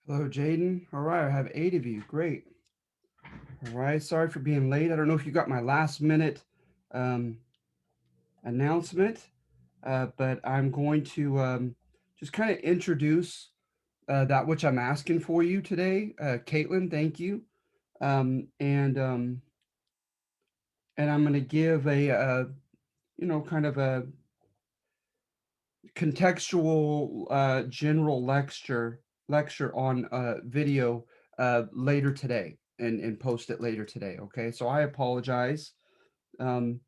Hello, Jaden. All right, I have 8 of you. Great. All right, sorry for being late. I don't know if you got my last minute um, announcement, but I'm going to just kind of introduce that which I'm asking for you today. Caitlin, thank you. Um, and um, and I'm going to give a kind of a contextual general lecture on video later today and post it later today. Okay, so I apologize, um,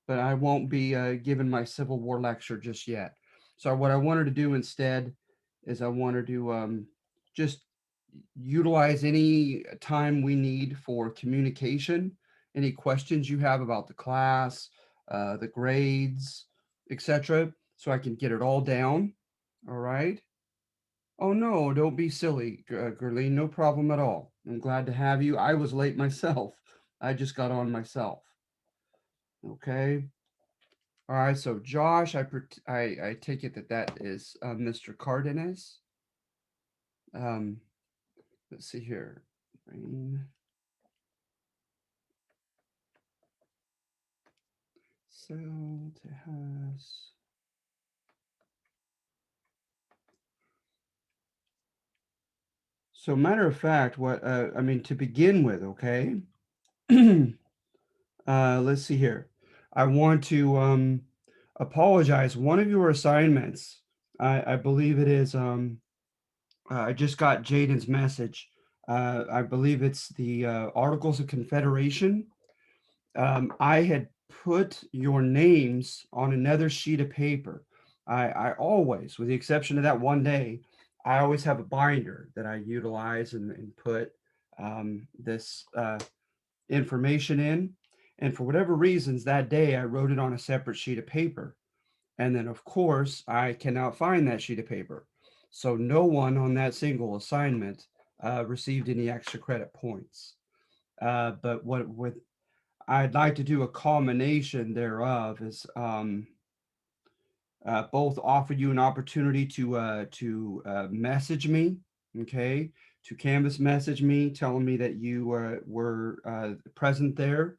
but I won't be giving my Civil War lecture just yet. So what I wanted to do instead is I wanted to just utilize any time we need for communication, any questions you have about the class, the grades, etc., so I can get it all down. All right. Oh no, don't be silly, Gerline. No problem at all. I'm glad to have you. I was late myself. I just got on myself. Okay. All right. So Josh, I take it that that is Mr. Cardenas. Um, let's see here. Rain, Sell, Tejas. So matter of fact, what I mean to begin with, okay. Let's see here. I want to apologize. One of your assignments, I believe it is. I just got Jaden's message. I believe it's the Articles of Confederation. I had put your names on another sheet of paper. I always, with the exception of that one day, I always have a binder that I utilize and put this information in. And for whatever reasons, that day I wrote it on a separate sheet of paper. And then, of course, I cannot find that sheet of paper. So no one on that single assignment received any extra credit points. But what I'd like to do a culmination thereof is both offer you an opportunity to message me, okay, to Canvas message me, telling me that you were present there,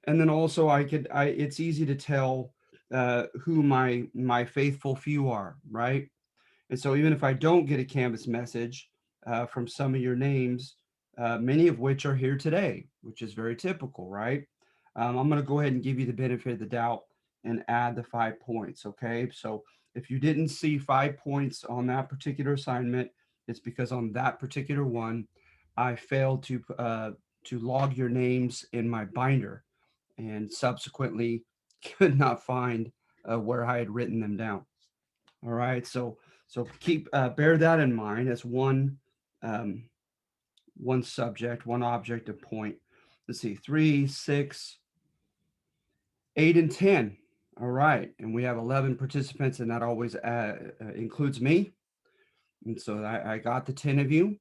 and then also I it's easy to tell who my faithful few are, right? And so even if I don't get a Canvas message from some of your names, many of which are here today, which is very typical, right? I'm going to go ahead and give you the benefit of the doubt and add the 5 points. Okay. So if you didn't see 5 points on that particular assignment, it's because on that particular one, I failed to log your names in my binder and subsequently could not find where I had written them down. All right, so keep bear that in mind as um, one subject, one object of point. Let's see, 3, 6, 8, and 10. All right, and we have 11 participants, and that always includes me. And so I got the 10 of you.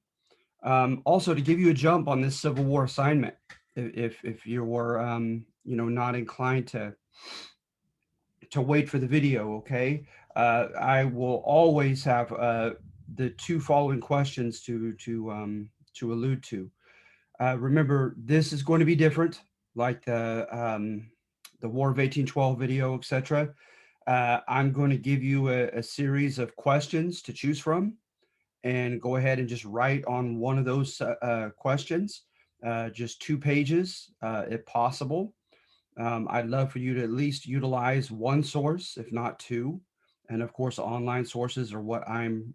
Also, to give you a jump on this Civil War assignment, if you were not inclined to wait for the video, okay? I will always have the two following questions to allude to. Remember, this is going to be different, like the War of 1812 video, etc. I'm going to give you a series of questions to choose from, and go ahead and just write on one of those questions, just 2 pages, if possible. I'd love for you to at least utilize one source, if not two. And of course, online sources are what I'm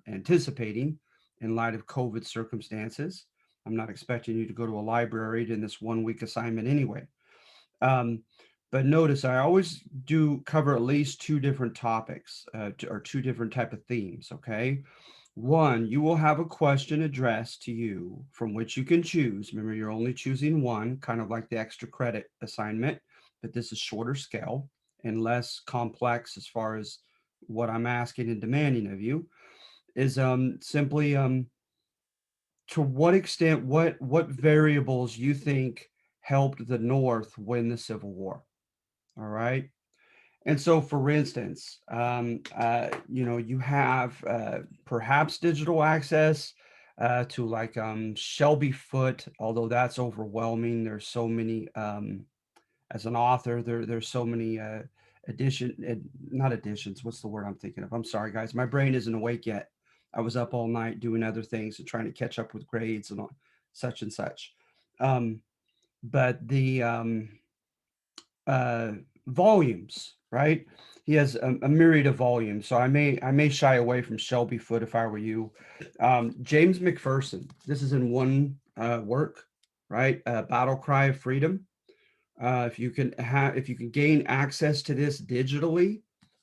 anticipating in light of COVID circumstances. I'm not expecting you to go to a library in this 1 week assignment anyway. Um, but notice I always do cover at least two different topics or two different type of themes. Okay. One, you will have a question addressed to you from which you can choose. Remember, you're only choosing one, kind of like the extra credit assignment, but this is shorter scale and less complex as far as what I'm asking and demanding of you. Is simply to what extent, what variables you think helped the North win the Civil War. All right. And so, for instance, you have perhaps digital access. to like Shelby Foote, although that's overwhelming. There's so many as an author, there's so many not additions. What's the word I'm thinking of? I'm sorry, guys. My brain isn't awake yet. I was up all night doing other things and trying to catch up with grades and such and such. Um, but the uh, volumes, right? He has a myriad of volumes, so I may shy away from Shelby Foote if I were you. James McPherson. This is in one work, right? Battle Cry of Freedom. If you can gain access to this digitally,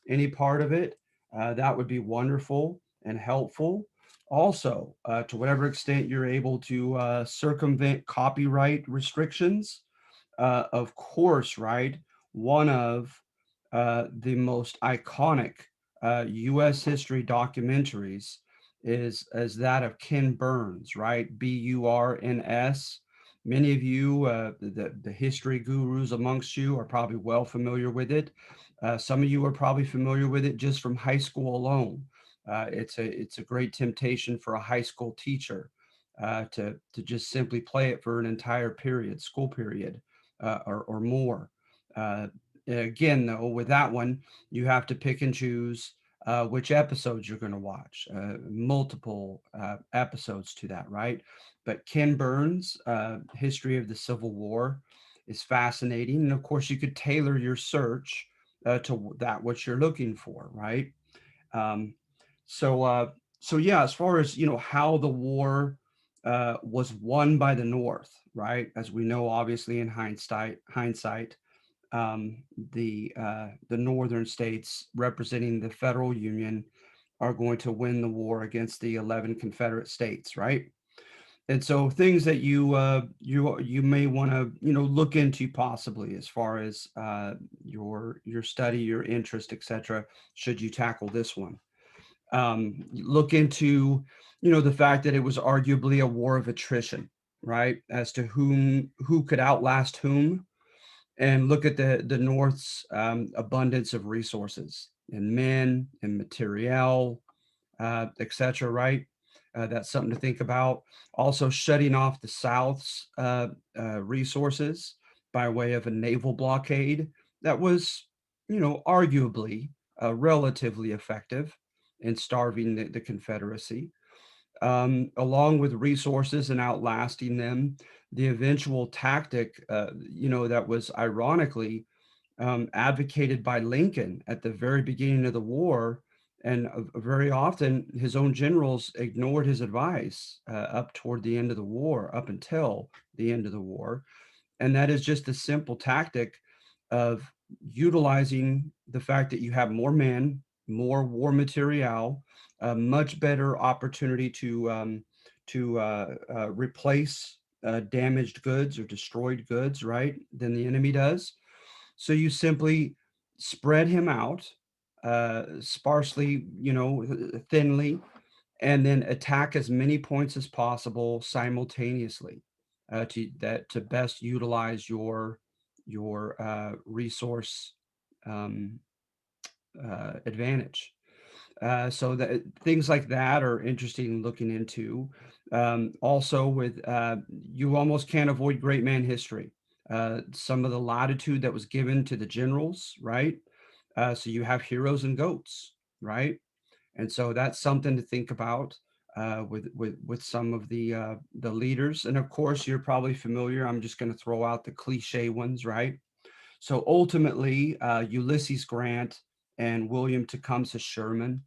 any part of it, that would be wonderful and helpful. Also, to whatever extent you're able to circumvent copyright restrictions, of course, right? One of the most iconic U.S. history documentaries is that of Ken Burns, right? Burns. Many of you, the history gurus amongst you, are probably well familiar with it. Some of you are probably familiar with it just from high school alone. It's a great temptation for a high school teacher to just simply play it for an entire period, school period, or more. Uh, Again, though, with that one, you have to pick and choose which episodes you're going to watch. Multiple episodes to that, right? But Ken Burns' History of the Civil War is fascinating. And of course, you could tailor your search to that what you're looking for, right? Um, so, so yeah, as far as how the war was won by the North, right? As we know, obviously in hindsight, the northern states representing the federal union are going to win the war against the 11 Confederate states, right? And so things that you may want to look into possibly as far as your study, your interest, etc. Should you tackle this one, look into the fact that it was arguably a war of attrition, right? As to who could outlast whom, and look at the North's abundance of resources and men and materiel, etc. Right? That's something to think about. Also, shutting off the South's resources by way of a naval blockade that was, arguably relatively effective in starving the Confederacy, along with resources and outlasting them. The eventual tactic, that was ironically advocated by Lincoln at the very beginning of the war, and very often his own generals ignored his advice up toward the end of the war, up until the end of the war, and that is just the simple tactic of utilizing the fact that you have more men, more war material, a much better opportunity to replace damaged goods or destroyed goods, right, than the enemy does. So you simply spread him out sparsely, thinly, and then attack as many points as possible simultaneously to best utilize your resource um, advantage. So that things like that are interesting looking into. Also, with you almost can't avoid great man history. Some of the latitude that was given to the generals, right? So you have heroes and goats, right? And so that's something to think about with some of the leaders. And of course, you're probably familiar. I'm just going to throw out the cliche ones, right? So ultimately, Ulysses Grant and William Tecumseh Sherman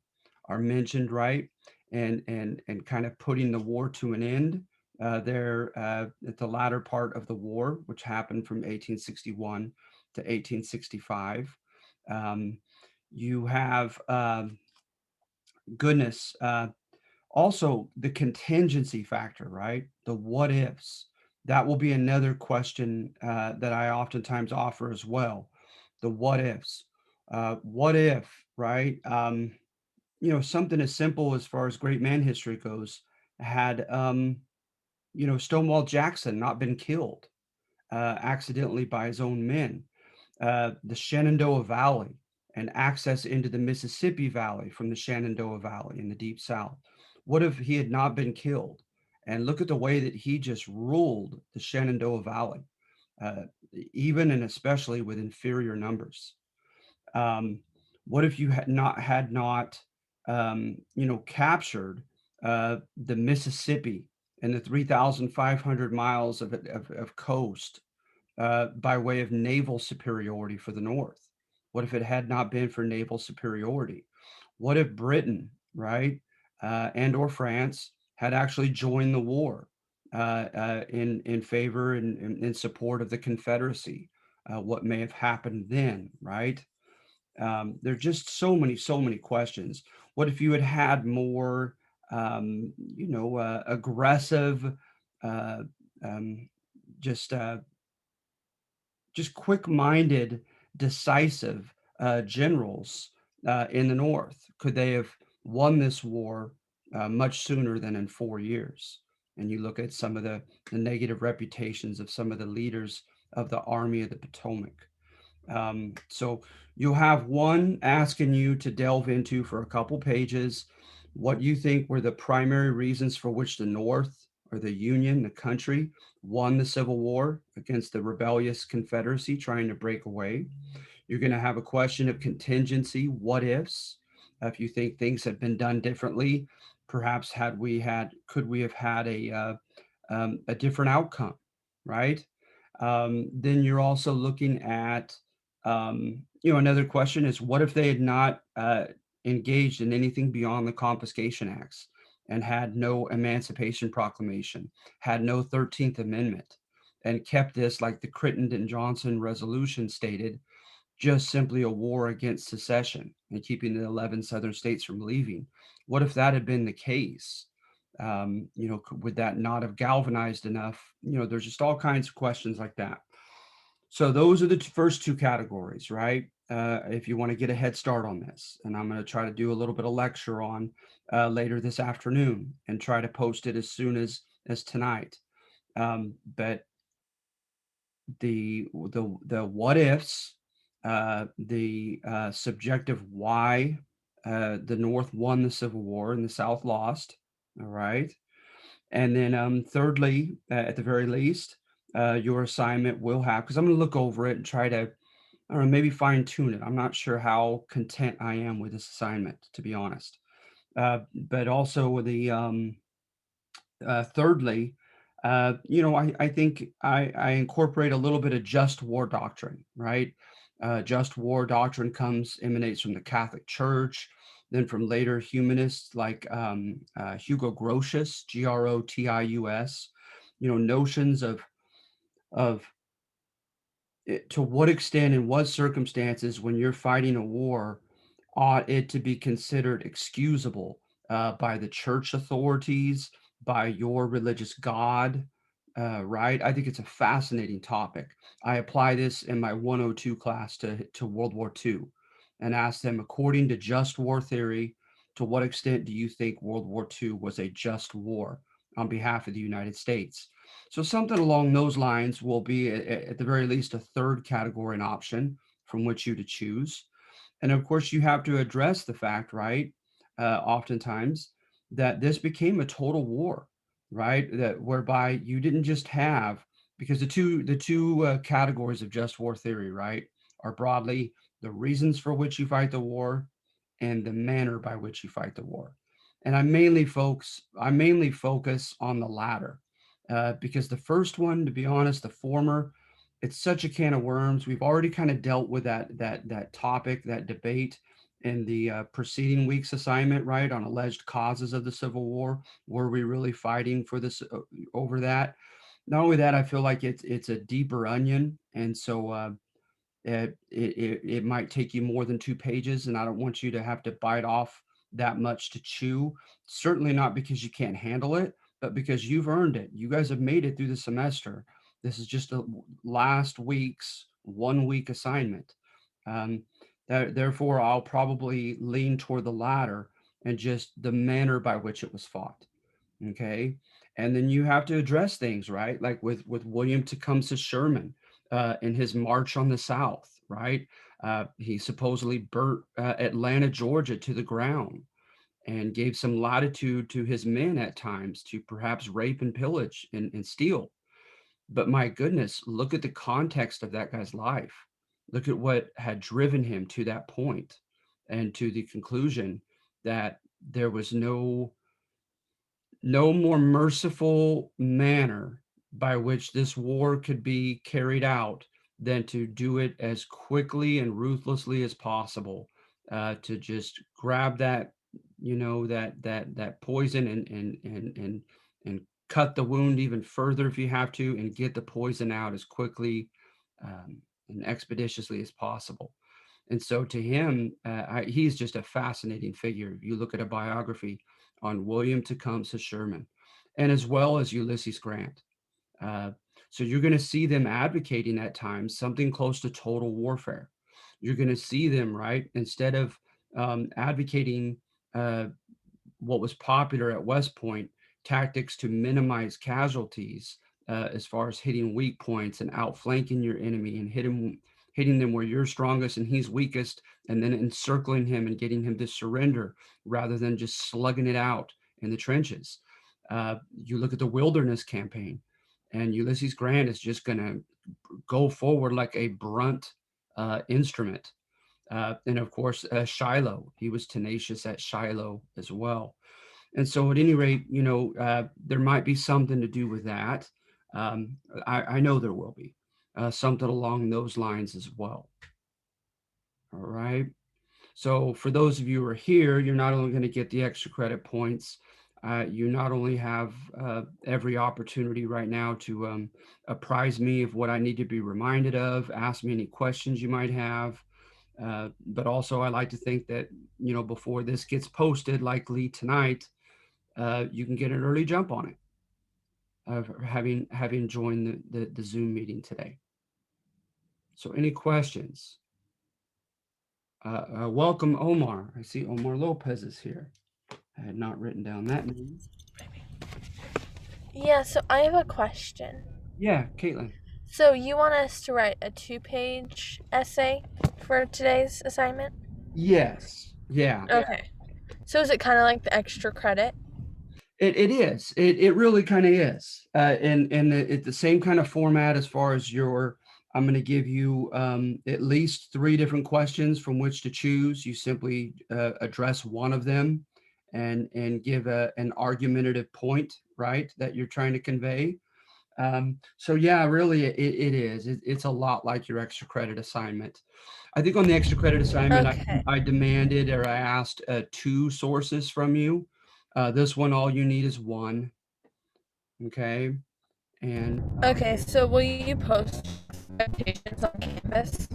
are mentioned, right? And kind of putting the war to an end there at the latter part of the war, which happened from 1861 to 1865. Um, you have goodness. Also, the contingency factor, right? The what ifs. That will be another question that I oftentimes offer as well. The what ifs. What if, right? Something as simple as far as great man history goes, had, Stonewall Jackson not been killed accidentally by his own men, the Shenandoah Valley and access into the Mississippi Valley from the Shenandoah Valley in the Deep South. What if he had not been killed? And look at the way that he just ruled the Shenandoah Valley, uh, even and especially with inferior numbers. Um, what if you had not captured the Mississippi and the 3,500 miles of coast by way of naval superiority for the North? What if it had not been for naval superiority? What if Britain, right, and or France had actually joined the war in favor and in support of the Confederacy? What may have happened then, right? There are just so many questions. What if you had had more, aggressive, uh, um, just uh, just quick-minded, decisive generals in the North? Could they have won this war much sooner than in 4 years? And you look at some of the negative reputations of some of the leaders of the Army of the Potomac. So you'll have one asking you to delve into for a couple pages what you think were the primary reasons for which the North or the Union, the country, won the Civil War against the rebellious Confederacy trying to break away. You're going to have a question of contingency, what ifs. If you think things had been done differently, perhaps could we have had a different outcome, right? Then you're also looking at, another question is what if they had not engaged in anything beyond the Confiscation Acts and had no Emancipation Proclamation, had no 13th Amendment, and kept this, like the Crittenden Johnson resolution stated, just simply a war against secession and keeping the 11 southern states from leaving? What if that had been the case? Would that not have galvanized enough? There's just all kinds of questions like that. So those are the first two categories, right? If you want to get a head start on this, and I'm going to try to do a little bit of lecture on later this afternoon and try to post it as soon as tonight. But the what ifs, the subjective why the North won the Civil War and the South lost. All right, and then thirdly, at the very least, your assignment will have, because I'm going to look over it and try to, I don't know, maybe fine tune it. I'm not sure how content I am with this assignment, to be honest. But also thirdly, I think I incorporate a little bit of just war doctrine, right? Just war doctrine emanates from the Catholic Church, then from later humanists like Hugo Grotius, Grotius. Notions of to what extent and what circumstances, when you're fighting a war, ought it to be considered excusable by the church authorities, by your religious God, right? I think it's a fascinating topic. I apply this in my 102 class to World War II and ask them, according to just war theory, to what extent do you think World War II was a just war on behalf of the United States? So something along those lines will be at the very least a third category and option from which you to choose. And of course, you have to address the fact, right? Oftentimes that this became a total war, right? That whereby you didn't just have, because the two categories of just war theory, right, are broadly the reasons for which you fight the war and the manner by which you fight the war. And I mainly focus on the latter, because the first one, to be honest, the former, it's such a can of worms. We've already kind of dealt with that topic, that debate in the preceding week's assignment, right, on alleged causes of the Civil War. Were we really fighting for this over that? Not only that, I feel like it's a deeper onion, and so it might take you more than 2 pages, and I don't want you to have to bite off that much to chew. Certainly not because you can't handle it, but because you've earned it. You guys have made it through the semester. This is just a last week's 1 week assignment. Um, Therefore, I'll probably lean toward the latter and just the manner by which it was fought. Okay. And then you have to address things, right? Like with William Tecumseh Sherman in his march on the South, right? He supposedly burnt Atlanta, Georgia to the ground. and gave some latitude to his men at times to perhaps rape and pillage and steal. But my goodness, look at the context of that guy's life. Look at what had driven him to that point and to the conclusion that there was no more merciful manner by which this war could be carried out than to do it as quickly and ruthlessly as possible, to just grab that, that poison and cut the wound even further if you have to, and get the poison out as quickly and expeditiously as possible. And so to him, he's just a fascinating figure. You look at a biography on William Tecumseh Sherman, and as well as Ulysses Grant. Uh, so you're going to see them advocating at times something close to total warfare. You're going to see them, right, instead of advocating uh, what was popular at West Point, tactics to minimize casualties, as far as hitting weak points and outflanking your enemy and hitting them where you're strongest and he's weakest, and then encircling him and getting him to surrender rather than just slugging it out in the trenches. You look at the Wilderness Campaign, and Ulysses Grant is just going to go forward like a brunt instrument. And of course, Shiloh, he was tenacious at Shiloh as well. And so, at any rate, there might be something to do with that. Um, I know there will be something along those lines as well. All right. So, for those of you who are here, you're not only going to get the extra credit points, you not only have every opportunity right now to apprise me of what I need to be reminded of, ask me any questions you might have. But also, I like to think that, before this gets posted, likely tonight, you can get an early jump on it of having joined the Zoom meeting today. So any questions? Welcome, Omar. I see Omar Lopez is here. I had not written down that name. Yeah, so I have a question. Yeah, Caitlin. So you want us to write a 2-page essay for today's assignment? Yes. Yeah. Okay. So is it kind of like the extra credit? It is. It really kind of is. And the same kind of format as far as your. I'm going to give you at least 3 different questions from which to choose. You simply address one of them, and give an argumentative point, right, that you're trying to convey. So yeah, really, it is. It's a lot like your extra credit assignment. I think on the extra credit assignment, Okay. I demanded, or I asked 2 sources from you. This one, all you need is 1. Okay. And Okay, so will you post expectations on Canvas?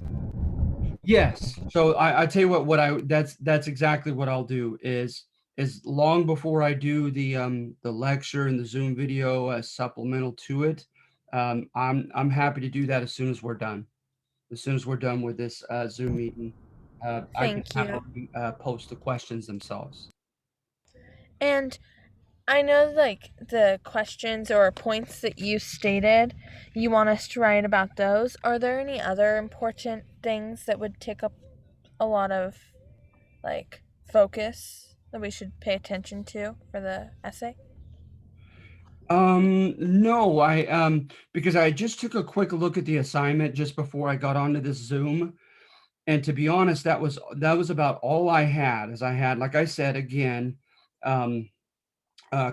yes. So I tell you that's exactly what I'll do is long before I do the lecture and the Zoom video as supplemental to it. I'm happy to do that as soon as we're done. As soon as we're done with this Zoom meeting, I can Thank you. happily post the questions themselves. And I know, like, the questions or points that you stated, you want us to write about those. Are there any other important things that would take up a lot of, like, focus that we should pay attention to for the essay? No, because I just took a quick look at the assignment just before I got onto this Zoom. And to be honest, that was about all I had. As I had, like I said again, um,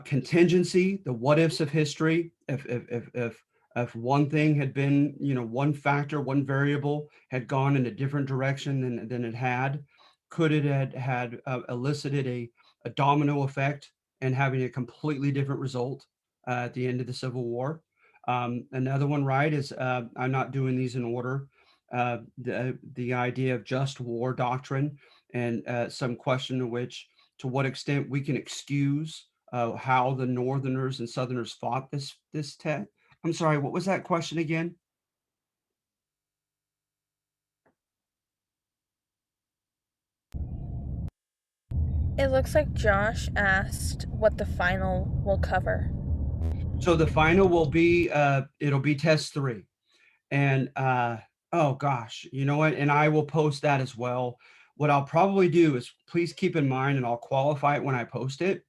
contingency, the what ifs of history. If one thing had been, one factor, one variable had gone in a different direction than it had, could it had elicited a domino effect and having a completely different result at the end of the Civil War? Another one, right, is I'm not doing these in order. The idea of just war doctrine, and some question of which, to what extent we can excuse how the Northerners and Southerners fought this test. I'm sorry, what was that question again? It looks like Josh asked what the final will cover. So the final will be it'll be test 3, and oh gosh, you know what? And I will post that as well. What I'll probably do is, please keep in mind, and I'll qualify it when I post it,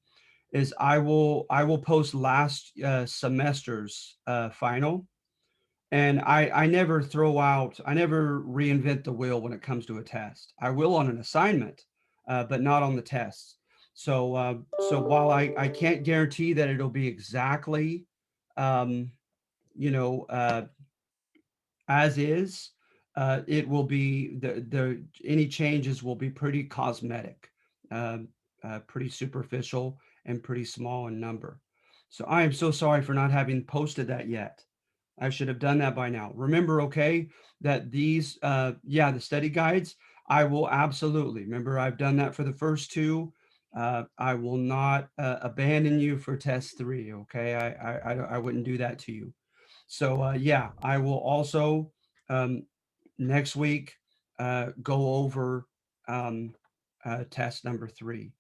is I will post last semester's final. And I never I never reinvent the wheel when it comes to a test. I will on an assignment, but not on the tests. So while I can't guarantee that it'll be exactly, um, you know, as is, it will be the any changes will be pretty cosmetic, uh, pretty superficial, and pretty small in number. So I am so sorry for not having posted that yet. I should have done that by now. Remember, okay, that these, yeah, the study guides, I will absolutely, remember, I've done that for the first two. I will not abandon you for test three. Okay. I wouldn't do that to you. So, yeah, I will also, um, next week, go over, um, test number three.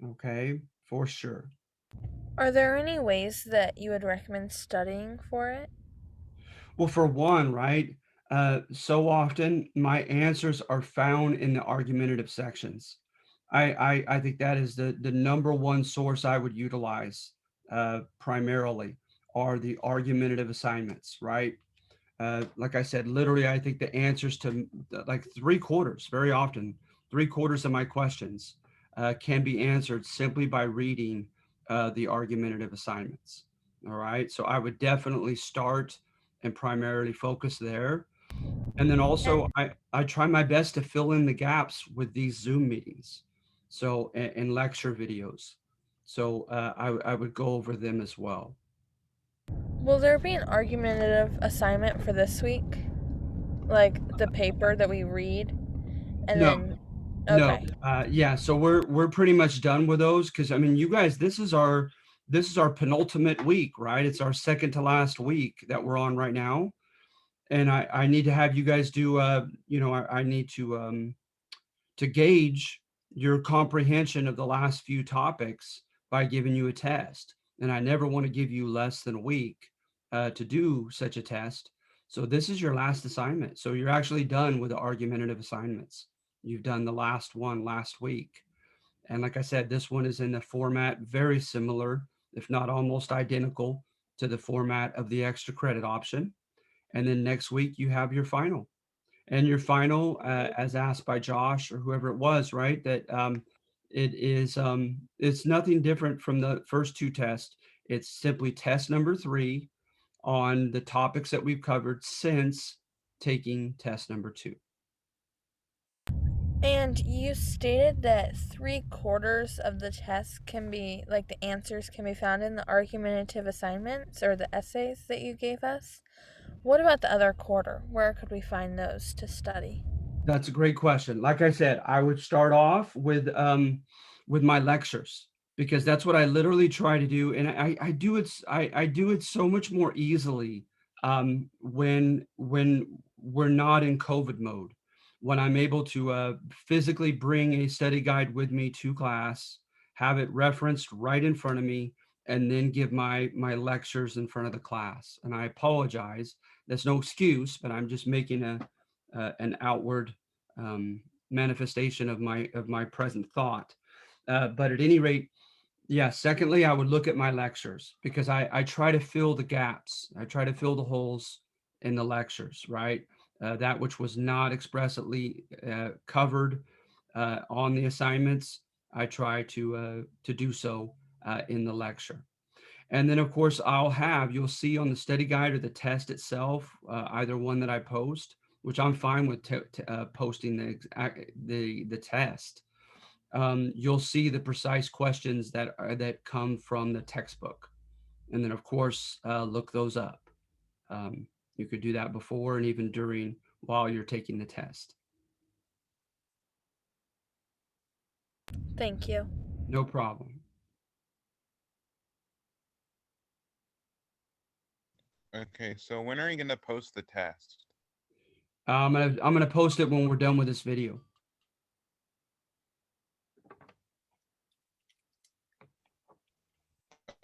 Okay. For sure. Are there any ways that you would recommend studying for it? Well, for one, right? So often my answers are found in the argumentative sections. I think that is the number one source I would utilize primarily are the argumentative assignments, right? Like I said, literally, I think the answers to like three quarters, very often, three quarters of my questions can be answered simply by reading the argumentative assignments. All right. So I would definitely start and primarily focus there. And then also, And I try my best to fill in the gaps with these Zoom meetings. So, and lecture videos. So I would go over them as well. will there be an argumentative assignment for this week? Like the paper that we read? And No, then, no, okay. yeah, so we're pretty much done with those because I mean, you guys, this is our penultimate week, right? It's our second to last week that we're on right now, and I need to have you guys do, I need to gauge your comprehension of the last few topics by giving you a test, and I never want to give you less than a week to do such a test. So this is your last assignment. So you're actually done with the argumentative assignments. You've done the last one last week. And like I said, this one is in the format very similar, if not almost identical to the format of the extra credit option. And then next week you have your final. And your final, as asked by Josh or whoever it was, right? That it's nothing different from the first two tests. It's simply test number three on the topics that we've covered since taking test number two. And you stated that three quarters of the test can be, like, the answers can be found in the argumentative assignments or the essays that you gave us. What about the other quarter? Where could we find those to study? That's a great question. Like I said, I would start off with my lectures because that's what I literally try to do, and I do it I do it so much more easily when we're not in COVID mode, when I'm able to physically bring a study guide with me to class, have it referenced right in front of me, and then give my lectures in front of the class. And I apologize. That's no excuse, but I'm just making an outward manifestation of my present thought. But at any rate, yeah. Secondly, I would look at my lectures because I try to fill the gaps. I try to fill the holes in the lectures, right? That which was not expressly covered on the assignments, I try to do so in the lecture. And then, of course, you'll see on the study guide or the test itself, either one that I post, which I'm fine with posting the test. You'll see the precise questions that come from the textbook. And then, of course, look those up. Um, you could do that before and even during while you're taking the test. Thank you. No problem. Okay, so when are you gonna post the test? I'm gonna post it when we're done with this video.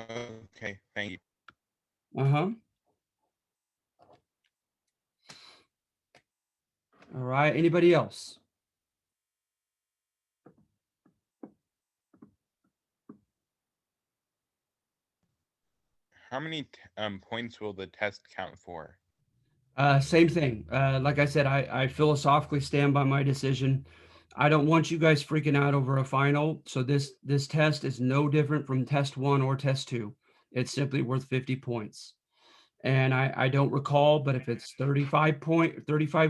Okay, thank you. Uh-huh. All right. Anybody else? How many points will the test count for? Same thing. Like I said, I philosophically stand by my decision. I don't want you guys freaking out over a final. So this test is no different from test one or test two. It's simply worth 50 points. And I don't recall, but if it's 35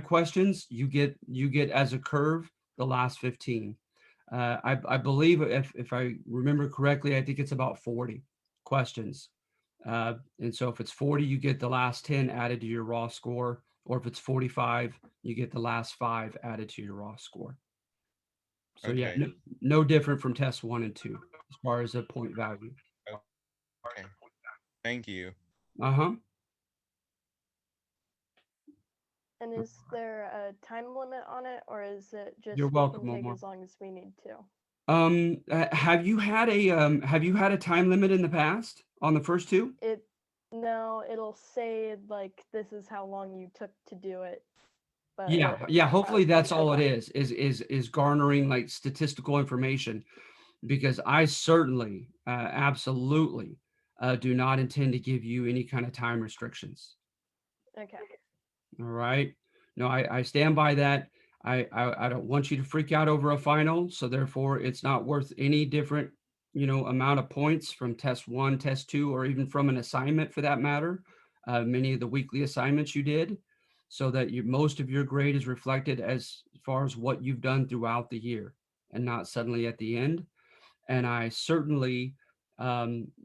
questions, you get as a curve the last 15. I believe if I remember correctly, I think it's about 40 questions. And so if it's 40, you get the last 10 added to your raw score, or if it's 45, you get the last 5 added to your raw score. So yeah, Okay. no different from test 1 and 2 as far as a point value. Okay. Thank you. Uh-huh. And is there a time limit on it, or is it just You're we welcome, can take Omar. as long as we need to? Have you had a time limit in the past on the first two? No, it'll say like this is how long you took to do it. But Yeah. Hopefully that's all it okay. is garnering like statistical information, because I certainly, absolutely, do not intend to give you any kind of time restrictions. Okay. All right. No, I stand by that. I don't want you to freak out over a final, so therefore it's not worth any different, amount of points from test one, test two, or even from an assignment for that matter. Many of the weekly assignments you did, so that most of your grade is reflected as far as what you've done throughout the year and not suddenly at the end. And I certainly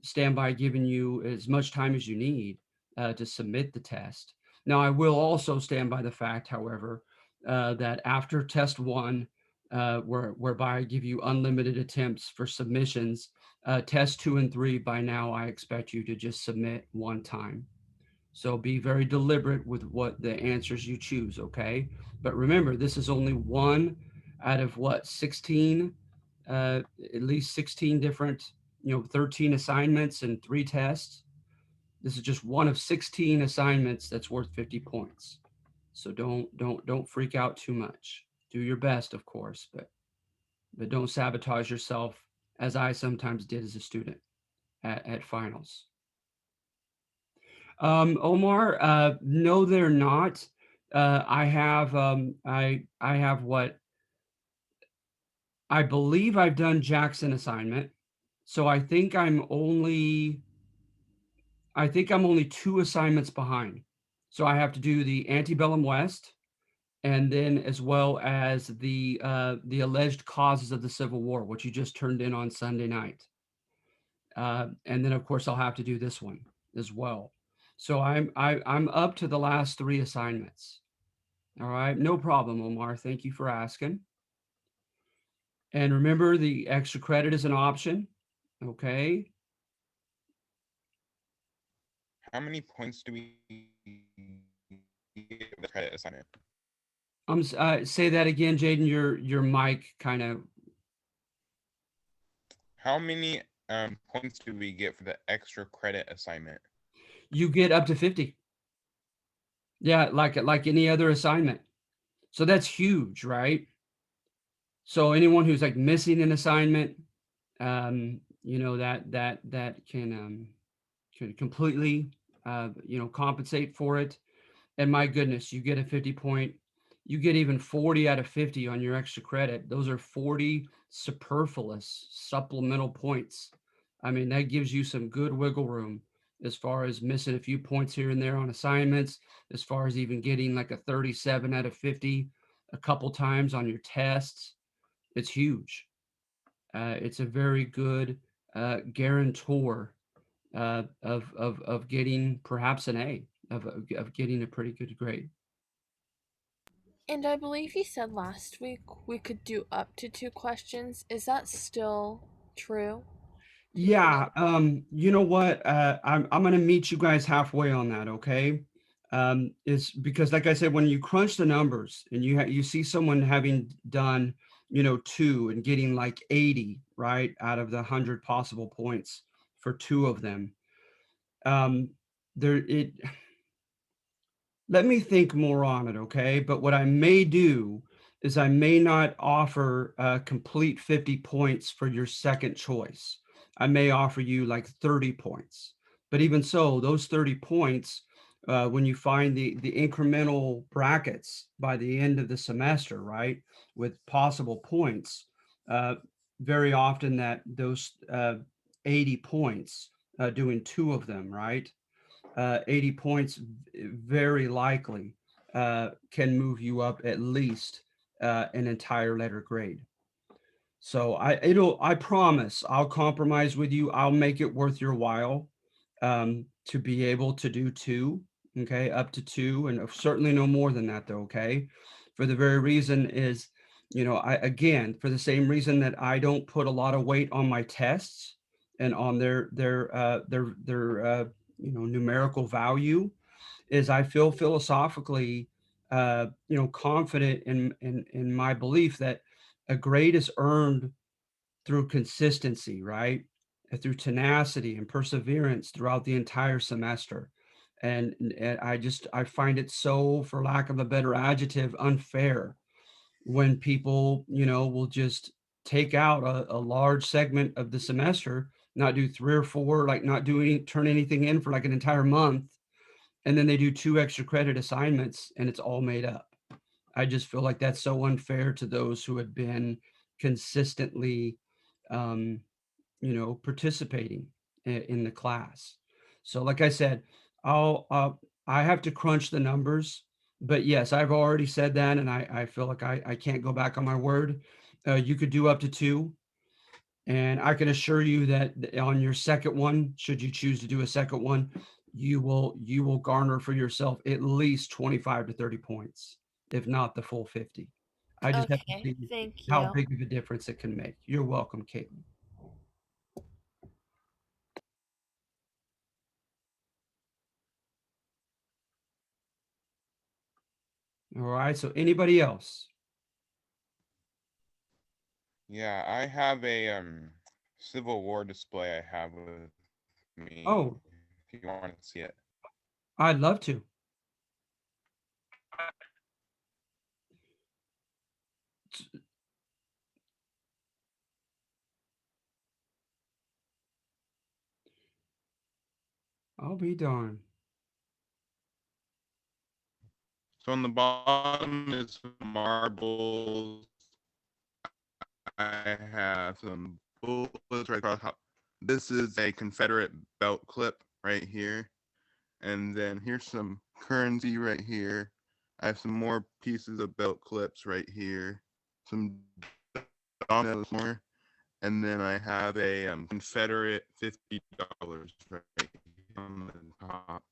stand by giving you as much time as you need to submit the test. Now, I will also stand by the fact, however, that after test one, whereby I give you unlimited attempts for submissions, test 2 and 3, by now I expect you to just submit one time. So be very deliberate with what the answers you choose, okay? But remember, this is only one out of what, 16, at least 16 different, 13 assignments and 3 tests. This is just one of 16 assignments that's worth 50 points. So don't freak out too much. Do your best, of course, but don't sabotage yourself, as I sometimes did as a student at finals. Omar, no, they're not. I have what I believe I've done Jackson assignment. So I think I'm only 2 assignments behind. So I have to do the Antebellum West, and then as well as the alleged causes of the Civil War, which you just turned in on Sunday night. And then of course I'll have to do this one as well. So I'm up to the last 3 assignments. All right, no problem, Omar. Thank you for asking. And remember, the extra credit is an option. Okay. How many points do we get for the credit assignment? Say that again, Jaden. Your mic kind of. How many points do we get for the extra credit assignment? You get up to 50. Yeah, like any other assignment. So that's huge, right? So anyone who's like missing an assignment, that can completely, compensate for it. And my goodness, you get a 50 point, you get even 40 out of 50 on your extra credit. Those are 40 superfluous supplemental points. I mean, that gives you some good wiggle room as far as missing a few points here and there on assignments, as far as even getting like a 37 out of 50 a couple times on your tests. It's huge. It's a very good guarantor of getting perhaps an A, of getting a pretty good grade. And I believe you said last week we could do up to 2 questions. Is that still true? Yeah, you know what? I'm gonna meet you guys halfway on that, okay? Is because like I said, when you crunch the numbers and you see someone having done, 2 and getting like 80, right, out of the 100 possible points for 2 of them. There it Let me think more on it, okay? But what I may do is I may not offer complete 50 points for your second choice. I may offer you like 30 points. But even so, those 30 points, when you find the incremental brackets by the end of the semester, right, with possible points, uh, very often that those 80 points, doing two of them, right? 80 points very likely can move you up at least an entire letter grade. So I promise I'll compromise with you. I'll make it worth your while to be able to do two, okay, up to two, and certainly no more than that though, okay? For the very reason is, again, for the same reason that I don't put a lot of weight on my tests and on their numerical value, is I feel philosophically confident in my belief that a grade is earned through consistency, right? And through tenacity and perseverance throughout the entire semester. And I find it so, for lack of a better adjective, unfair when people, will just take out a large segment of the semester, not do three or four, like not turn anything in for like an entire month, and then they do two extra credit assignments and it's all made up. I just feel like that's so unfair to those who had been consistently um, participating in the class. So, like I said, I have to crunch the numbers, but yes, I've already said that, and I feel like I can't go back on my word. You could do up to two, and I can assure you that on your second one, should you choose to do a second one, you will garner for yourself at least 25 to 30 points, if not the full 50. I just have to Okay, see thank how you. big of a difference it can make. You're welcome, Caitlin. All right. So anybody else? Yeah, I have a Civil War display I have with me Oh, if you want to see it. I'd love to. I'll be darned. So on the bottom is marbles. I have some bullets right across. This is a Confederate belt clip right here. And then here's some currency right here. I have some more pieces of belt clips right here. Some dominoes more. And then I have a Confederate $50 right on the top.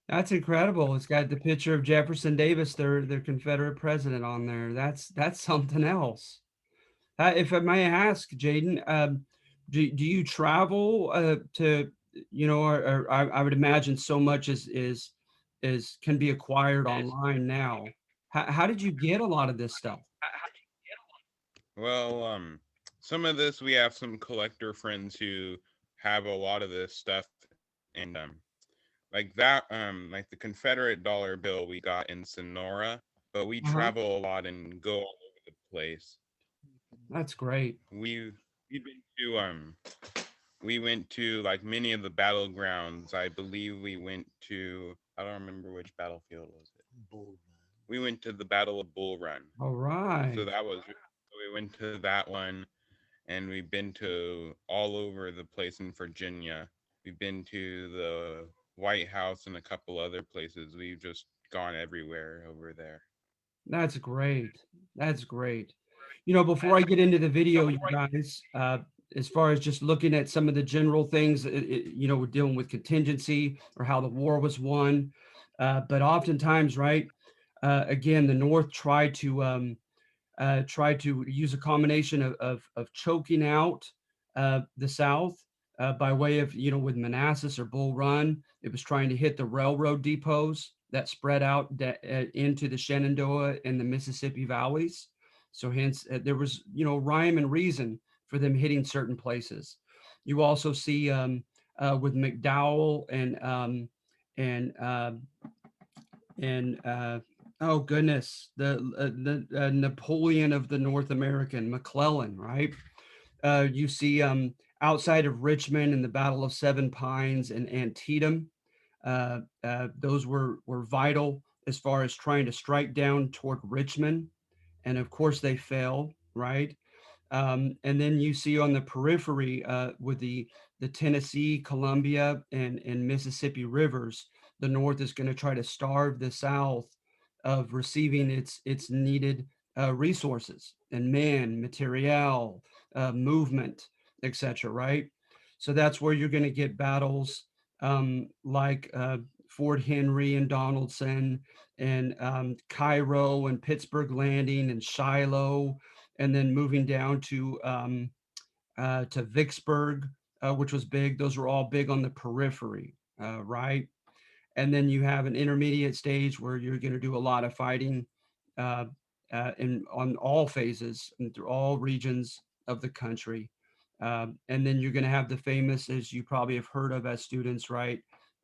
That's incredible. It's got the picture of Jefferson Davis, their Confederate president, on there. That's something else. If I may ask, Jaden, do you travel to or I would imagine so much is can be acquired online now. How did you get a lot of this stuff? Well, some of this we have some collector friends who have a lot of this stuff, and like that, like the Confederate dollar bill we got in Sonora, but we Uh-huh. travel a lot and go all over the place. That's great. We've been to we went to like many of the battlegrounds. I believe we went to, I don't remember which battlefield was it. We went to the Battle of Bull Run. All So right. that was, we went to that one, and we've been to all over the place in Virginia. We've been to the White House and a couple other places. We've just gone everywhere over there. That's great. That's great. Before I get into the video, you guys, as far as just looking at some of the general things, we're dealing with contingency or how the war was won. But oftentimes, right, again, the North tried to use a combination of choking out the South by way of, with Manassas or Bull Run. It was trying to hit the railroad depots that spread out into the Shenandoah and the Mississippi valleys. So hence there was, rhyme and reason for them hitting certain places. You also see with McDowell and oh goodness, the Napoleon of the North American, McClellan, right? You see outside of Richmond in the Battle of Seven Pines and Antietam. Those were vital as far as trying to strike down toward Richmond. And of course, they failed, right? And then you see on the periphery with the Tennessee, Columbia, and Mississippi rivers, the North is going to try to starve the South of receiving its needed resources and man, material, movement, etc. Right? So that's where you're going to get battles like Fort Henry and Donaldson, and Cairo and Pittsburgh Landing and Shiloh, and then moving down to Vicksburg, which was big. Those were all big on the periphery, right? And then you have an intermediate stage where you're going to do a lot of fighting uh, in on all phases and through all regions of the country. And then you're going to have the famous, as you probably have heard of as students, right?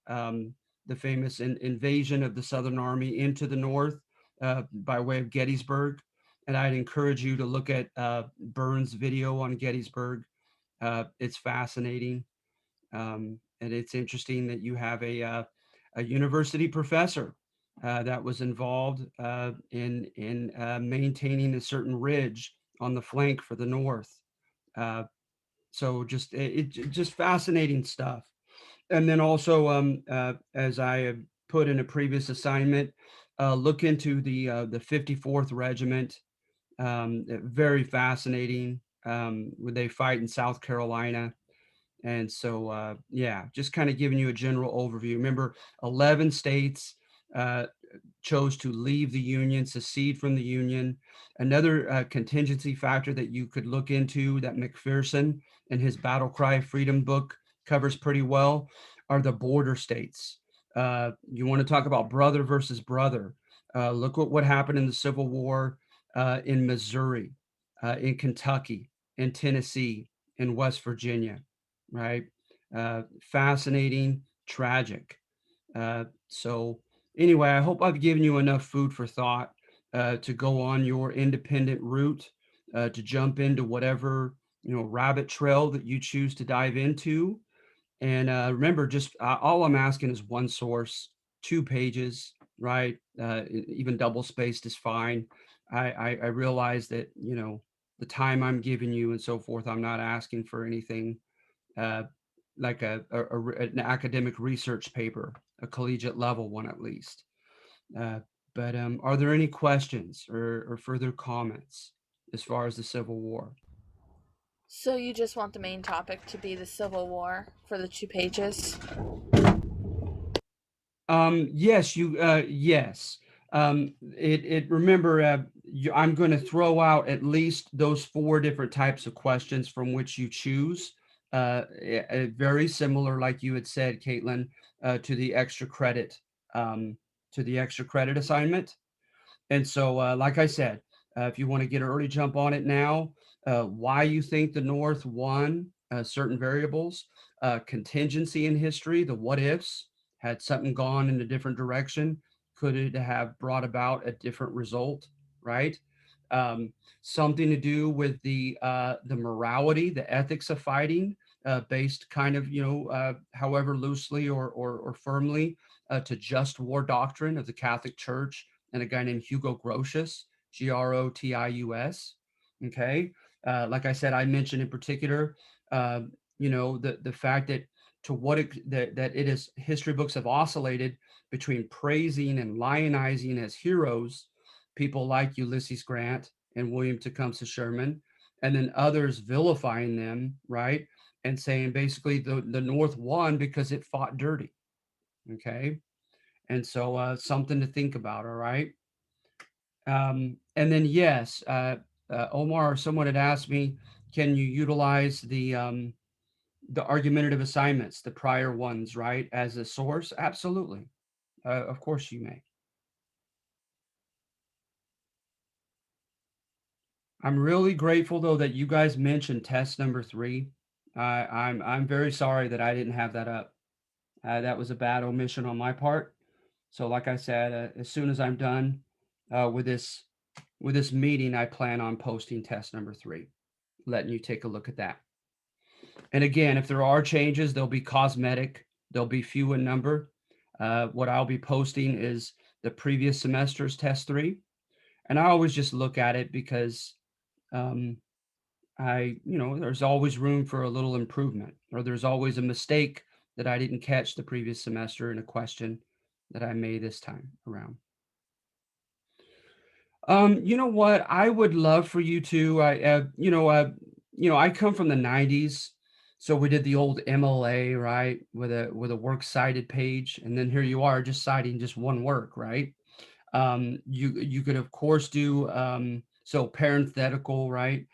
Um, the famous invasion of the Southern Army into the North by way of Gettysburg. And I'd encourage you to look at Burns' video on Gettysburg. It's fascinating. And it's interesting that you have a university professor that was involved in maintaining a certain ridge on the flank for the North. Uh, so just fascinating stuff. And then also, as I have put in a previous assignment, look into the 54th Regiment. Very fascinating. Where they fight in South Carolina. And so, yeah, just kind of giving you a general overview. Remember, 11 states uh, chose to leave the Union, secede from the Union. Another contingency factor that you could look into that McPherson in his Battle Cry Freedom book covers pretty well are the border states. You want to talk about brother versus brother. Look what happened in the Civil War in Missouri, in Kentucky, in Tennessee, in West Virginia, right? Fascinating, tragic. So anyway, I hope I've given you enough food for thought to go on your independent route, to jump into whatever rabbit trail that you choose to dive into. And remember, just all I'm asking is one source, 2 pages, right? Even double spaced is fine. I realize that the time I'm giving you and so forth. I'm not asking for anything uh, like an academic research paper, a collegiate level one at least. Uh, but are there any questions or further comments as far as the Civil War? So you just want the main topic to be the Civil War for the 2 pages? Yes, yes. Remember, I'm going to throw out at least those 4 different types of questions from which you choose. Very similar, like you had said, Caitlin, to the extra credit, assignment. And so, like I said, if you want to get an early jump on it now, why you think the North won certain variables, contingency in history, the what ifs, had something gone in a different direction, could it have brought about a different result, right? Um, Something to do with the morality, the ethics of fighting, based kind of however loosely or firmly to just war doctrine of the Catholic Church and a guy named Hugo Grotius, Grotius. Okay. Like I said, I mentioned in particular, the fact that that it is history books have oscillated between praising and lionizing as heroes people like Ulysses Grant and William Tecumseh Sherman, and then others vilifying them, right? And saying basically the North won because it fought dirty. Okay. And so something to think about. All right. And then, yes, Omar, someone had asked me, can you utilize the argumentative assignments, the prior ones, right, as a source? Absolutely. Of course you may. I'm really grateful though that you guys mentioned test number 3. I'm very sorry that I didn't have that up. That was a bad omission on my part. So, like I said, as soon as I'm done with this meeting, I plan on posting test number 3, letting you take a look at that. And again, if there are changes, they'll be cosmetic. They'll be few in number. What I'll be posting is the previous semester's test 3. And I always just look at it because um, there's always room for a little improvement, or there's always a mistake that I didn't catch the previous semester in a question that I made this time around. You know what? I would love for you to, I come from the 90s. So we did the old MLA, right? With a works cited page. And then here you are just citing just one work, right? You could of course do, so parenthetical, right?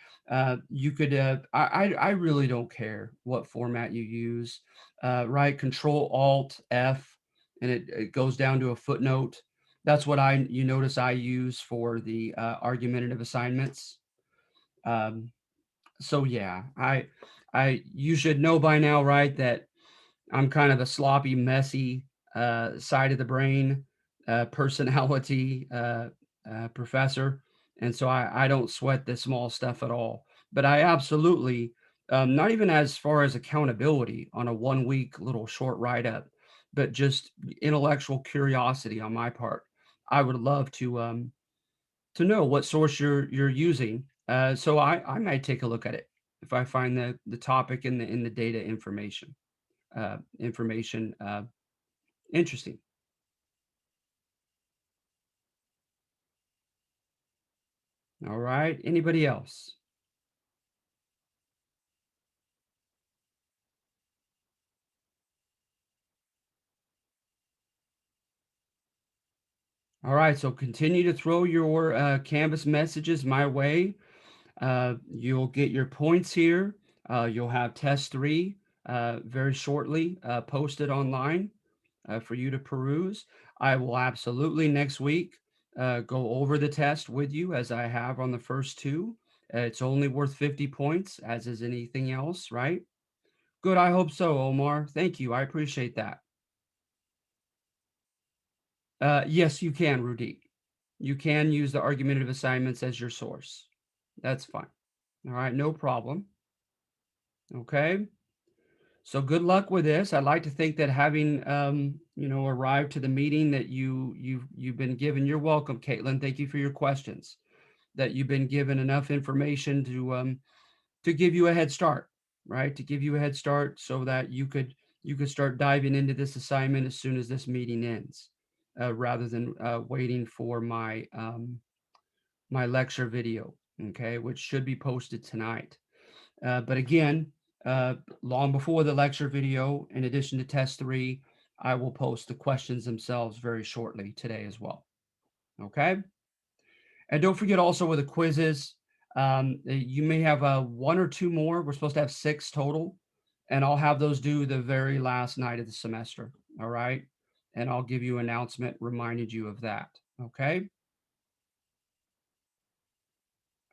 You could, I really don't care what format you use, right? Control Alt F, and it goes down to a footnote. That's what you notice I use for the argumentative assignments. So yeah, you should know by now, right, that I'm kind of a sloppy, messy side of the brain personality professor. And so I don't sweat the small stuff at all. But I absolutely, not even as far as accountability on a 1 week little short write up, but just intellectual curiosity on my part. I would love to know what source you're using. So I might take a look at it if I find the topic in the data information interesting. All right. Anybody else? All right. So continue to throw your Canvas messages my way. You'll get your points here. You'll have test 3 very shortly posted online for you to peruse. I will absolutely next week go over the test with you as I have on the first 2. It's only worth 50 points, as is anything else, right? Good. I hope so, Omar. Thank you. I appreciate that. Yes, you can, Rudy. You can use the argumentative assignments as your source. That's fine. All right, no problem. Okay. So good luck with this. I'd like to think that having arrived to the meeting that you've been given. You're welcome, Caitlin. Thank you for your questions. That you've been given enough information to give you a head start, right? To give you a head start so that you could start diving into this assignment as soon as this meeting ends, rather than waiting for my lecture video, okay, which should be posted tonight. But again, long before the lecture video, in addition to test 3, I will post the questions themselves very shortly today as well. Okay. And don't forget also with the quizzes, you may have 1 or 2 more. We're supposed to have 6 total, and I'll have those due the very last night of the semester. All right. And I'll give you an announcement reminding you of that. Okay.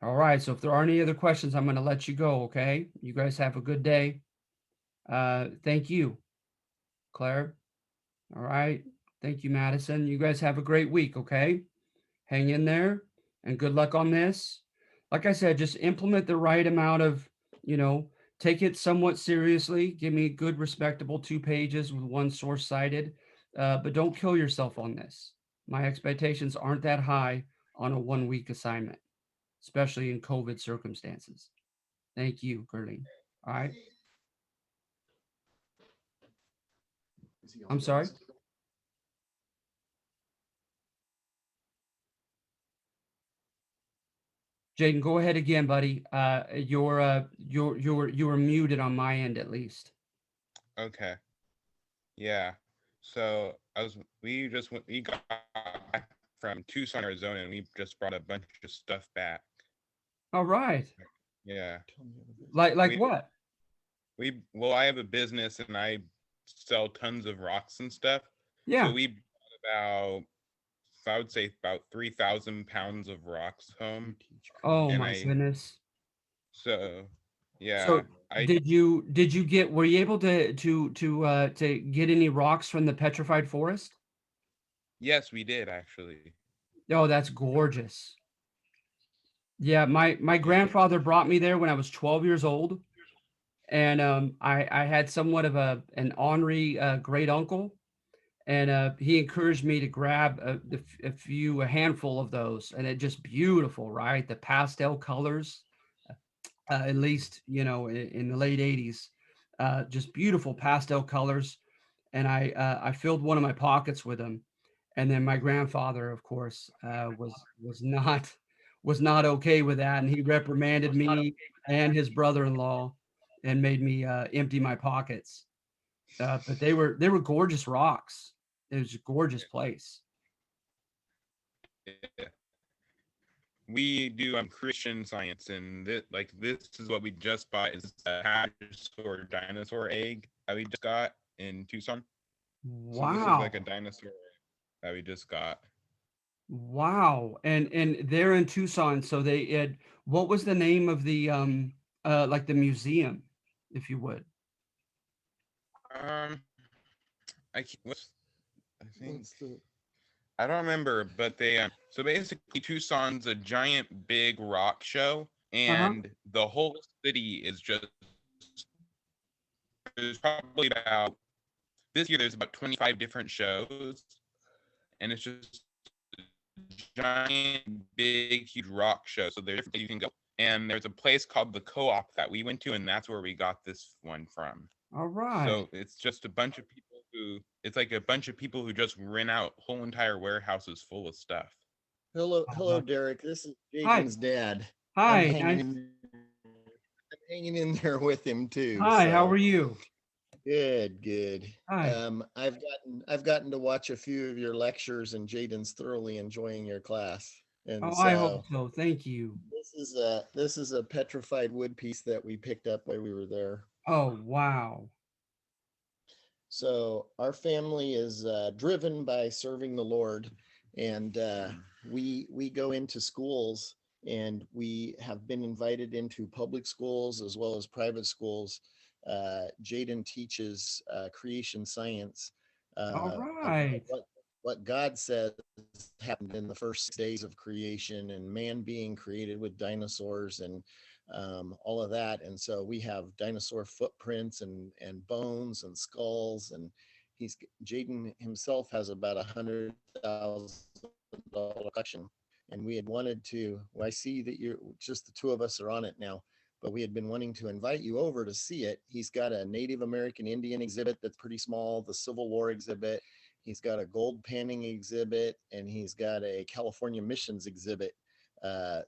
All right. So if there are any other questions, I'm going to let you go. Okay. You guys have a good day. Thank you, Claire. All right. Thank you, Madison. You guys have a great week. Okay. Hang in there and good luck on this. Like I said, just implement the right amount of, take it somewhat seriously. Give me a good, respectable 2 pages with 1 source cited, but don't kill yourself on this. My expectations aren't that high on a 1 week assignment, especially in COVID circumstances. Thank you, Gerline. All right. I'm sorry. Jaden, go ahead again, buddy. You were muted on my end at least. Okay. Yeah. So we got back from Tucson, Arizona, and we just brought a bunch of stuff back. All right. Yeah. Like what? Well, I have a business and I sell tons of rocks and stuff. Yeah. So we bought I would say about 3,000 pounds of rocks home. Oh my goodness. So yeah. So did you were you able to get any rocks from the petrified forest? Yes, we did actually. Oh, that's gorgeous. Yeah, my grandfather brought me there when I was 12 years old, And I had somewhat of an ornery great uncle, and he encouraged me to grab a handful of those, and it just beautiful, right? The pastel colors, at least in the late '80s, just beautiful pastel colors. And I filled one of my pockets with them, and then my grandfather, of course, was not okay with that, and he reprimanded me and his brother-in-law, and made me empty my pockets. But they were gorgeous rocks. It was a gorgeous place. Yeah. We do Christian Science, and this is what we just bought is a hadrosaur dinosaur egg that we just got in Tucson. So this is like a Wow. dinosaur that we just got. Wow. And they're in Tucson, so they had what was the name of the like the museum, if you would? Um, what's I think What's the I don't remember, but they so basically Tucson's a giant big rock show, Uh-huh. and the whole city is just there's probably about this year there's about 25 different shows, and it's just a giant big huge rock show. So there's different places you can go, and there's a place called the Co-op that we went to, and that's where we got this one from. All right. So it's just a bunch of people who it's like a bunch of people who just rent out whole entire warehouses full of stuff. hello, Uh, Derek. This is hi. Jaden's dad. I'm Hi. hanging Nice. in. I'm hanging in there with him too. Hi, how are So you? good, good. Hi. I've gotten to watch a few of your lectures, and Jaden's thoroughly enjoying your class. And Oh, I hope so so. Thank you. this is a petrified wood piece that we picked up while we were there. Oh, wow. So our family is driven by serving the Lord, and we go into schools, and we have been invited into public schools as well as private schools. Jaden teaches creation science, All about right. what God says happened in the first 6 days of creation, and man being created with dinosaurs and all of that. And so we have dinosaur footprints and bones and skulls. And he's Jaden himself has about $100,000 collection. And we had wanted to. Well, I see that you're just the two of us are on it now, but we had been wanting to invite you over to see it. He's got a Native American Indian exhibit that's pretty small, the Civil War exhibit. He's got a gold panning exhibit, and he's got a California missions exhibit.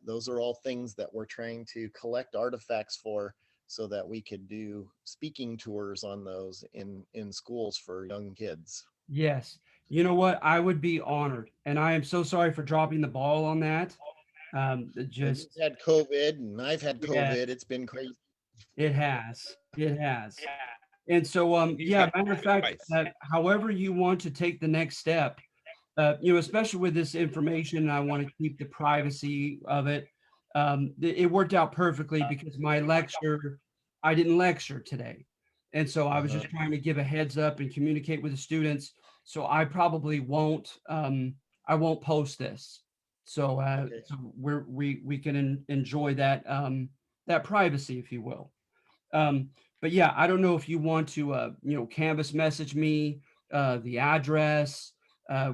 Those are all things that we're trying to collect artifacts for, so that we could do speaking tours on those in schools for young kids. Yes. You know what? I would be honored. And I am so sorry for dropping the ball on that. It Well, you've just, had COVID, and I've had yeah, COVID. It's been crazy. it has. It has. And so, He's yeah, got matter of it fact, twice. however you want to take the next step, especially with this information, I want to keep the privacy of it. It worked out perfectly because I didn't lecture today. And so I was Uh-huh. just trying to give a heads up and communicate with the students. So I probably I won't post this. So, Okay. we can enjoy that privacy, if you will. Um, but yeah, I don't know if you want to, Canvas message me, the address.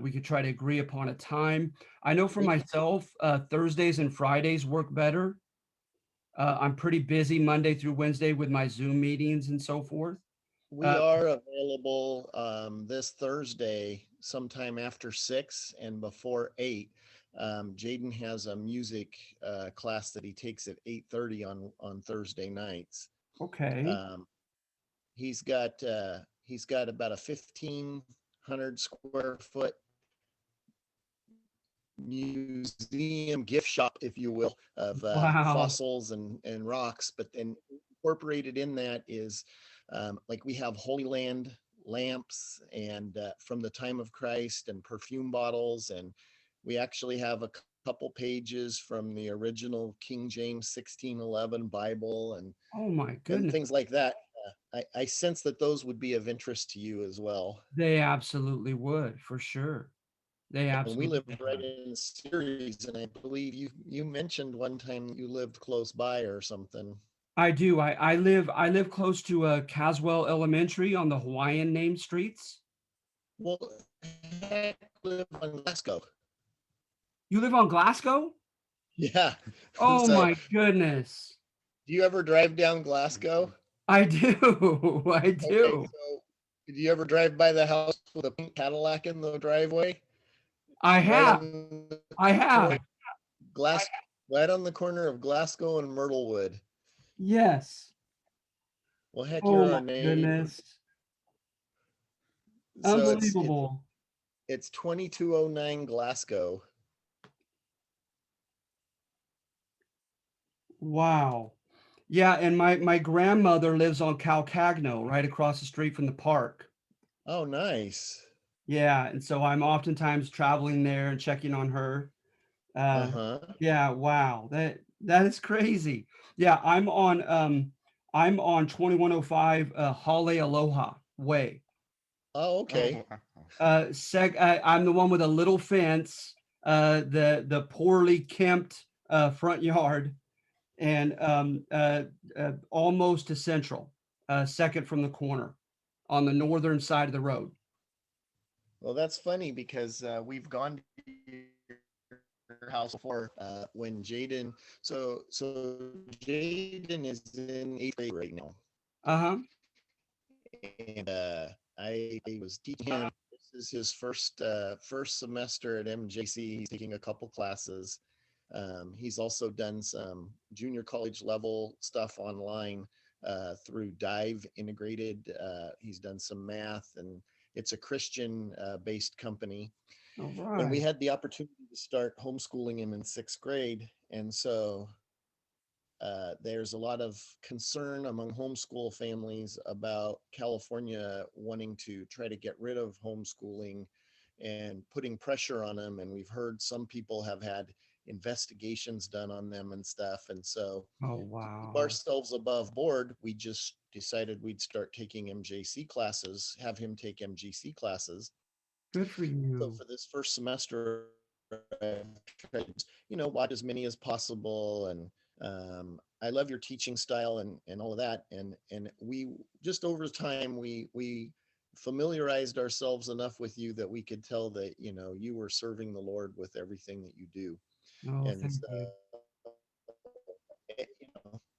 We could try to agree upon a time. I know for We myself, Thursdays and Fridays work better. I'm pretty busy Monday through Wednesday with my Zoom meetings and so forth. we Uh, are available this Thursday sometime after 6 and before 8. Jaden has a music class that he takes at 8:30 on Thursday nights. okay. Um, he's got about a 1,500 square foot museum gift shop, if you will, of Wow. fossils and rocks. But then incorporated in that is like we have Holy Land lamps and from the time of Christ, and perfume bottles, and we actually have a couple pages from the original King James 1611 Bible, Oh my and goodness. things like that. I sense that those would be of interest to you as well. They absolutely would, for sure. They And we live absolutely right would. in Ceres, and I believe you mentioned one time you lived close by or something. I do. I live close to Caswell Elementary on the Hawaiian named streets. Well, heck, live on Glasgow. You live on Glasgow? Yeah. Oh So, my goodness. do you ever drive down Glasgow? I do. I Okay, do. so did you ever drive by the house with a pink Cadillac in the driveway? I Right have. on the I corner, have. Glass, right on the corner of Glasgow and Myrtlewood. Yes. Well, heck, Oh you're my our neighbor. goodness. So Unbelievable. it's 2209 Glasgow. Wow. Yeah, and my grandmother lives on Calcagno, right across the street from the park. Oh, nice. Yeah, and so I'm oftentimes traveling there and checking on her. Uh, Uh-huh. yeah, wow, that is crazy. Yeah, I'm on 2105 Hale Aloha Way. Oh, Oh, okay. wow. I'm the one with a little fence, the poorly kempt front yard, and almost to Central, second from the corner, on the northern side of the road. Well, that's funny because we've gone to your house before when Jaden. So Jaden is in eighth grade right now, Uh-huh. and I was teaching him. This is his first semester at MJC. He's taking a couple classes. He's also done some junior college level stuff online through Dive Integrated. He's done some math, and it's a Christian based company. All And we right. had the opportunity to start homeschooling him in sixth grade. And so there's a lot of concern among homeschool families about California wanting to try to get rid of homeschooling and putting pressure on them. And we've heard some people have had investigations done on them and stuff. And so Oh, to keep wow. ourselves above board, we just decided we'd start taking MJC classes, have him take MJC classes. Good for So you. for this first semester, I've tried to, watch as many as possible. And I love your teaching style and all of that. And we just over time, we familiarized ourselves enough with you that we could tell that, you were serving the Lord with everything that you do. Oh, And thank so, you.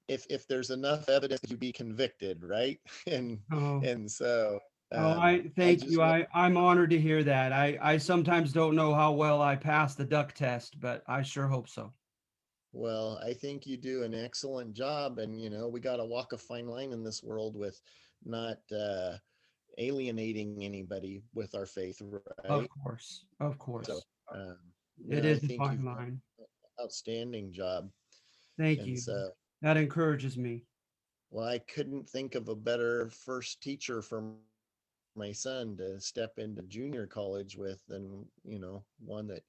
if there's enough evidence you be convicted, right? and Oh, and so oh, I I thank just you. want I'm honored to hear that. I sometimes don't know how well I passed the duck test, but I sure hope so. Well, I think you do an excellent job, and we got to walk a fine line in this world with not alienating anybody with our faith, Of right? course. Of So, course. um, It no, I is a think fine you've done line. an outstanding job. Thank And you. so, That encourages me. well, I couldn't think of a better first teacher for my son to step into junior college with than, one that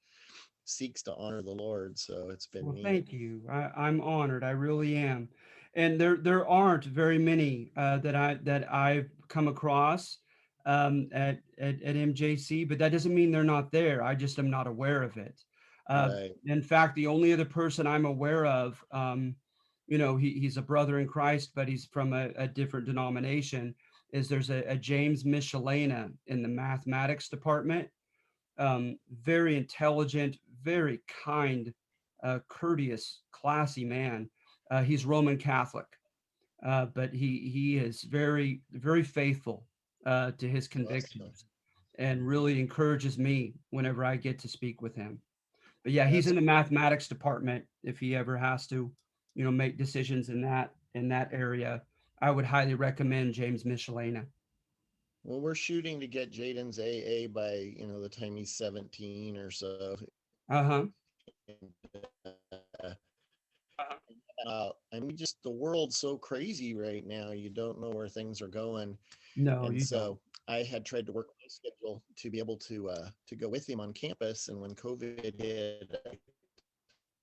seeks to honor the Lord. So it's been Well, neat. thank you. I'm honored. I really am. And there aren't very many that I've come across at MJC, but that doesn't mean they're not there. I just am not aware of it. Right. In fact, the only other person I'm aware of, he's a brother in Christ, but he's from a different denomination, is there's a James Michelena in the mathematics department. Very intelligent, very kind, courteous, classy man. He's Roman Catholic, but he is very very faithful to his Awesome. convictions, and really encourages me whenever I get to speak with him. But yeah, he's That's in the great. mathematics department. If he ever has to, make decisions in that area, I would highly recommend James Michelena. Well, we're shooting to get Jaden's AA by, the time he's 17 or so. Uh-huh. And, I mean, just the world's so crazy right now. You don't know where things are going. No, And you don't. so I had tried to work my schedule to be able to go with him on campus. And when COVID hit, I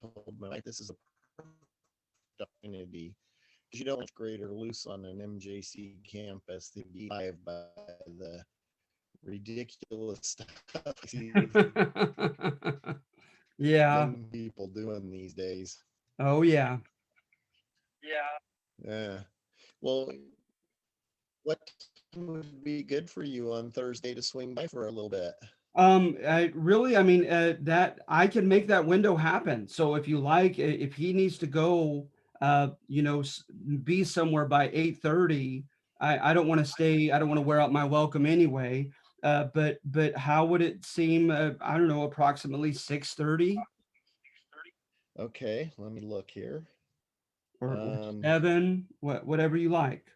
told my wife, this is a perfect opportunity because you don't want grader loose on an MJC campus. They'd be live by the ridiculous stuff I see Yeah. young people doing these days. Oh, yeah. Yeah. Well, what time would be good for you on Thursday to swing by for a little bit? I mean, that I can make that window happen. So if you like, if he needs to go, be somewhere by 8:30, I don't want to stay. I don't want to wear out my welcome anyway. But how would it seem? I don't know, approximately 6:30 Okay, let me look here. or Um, 7, whatever you like.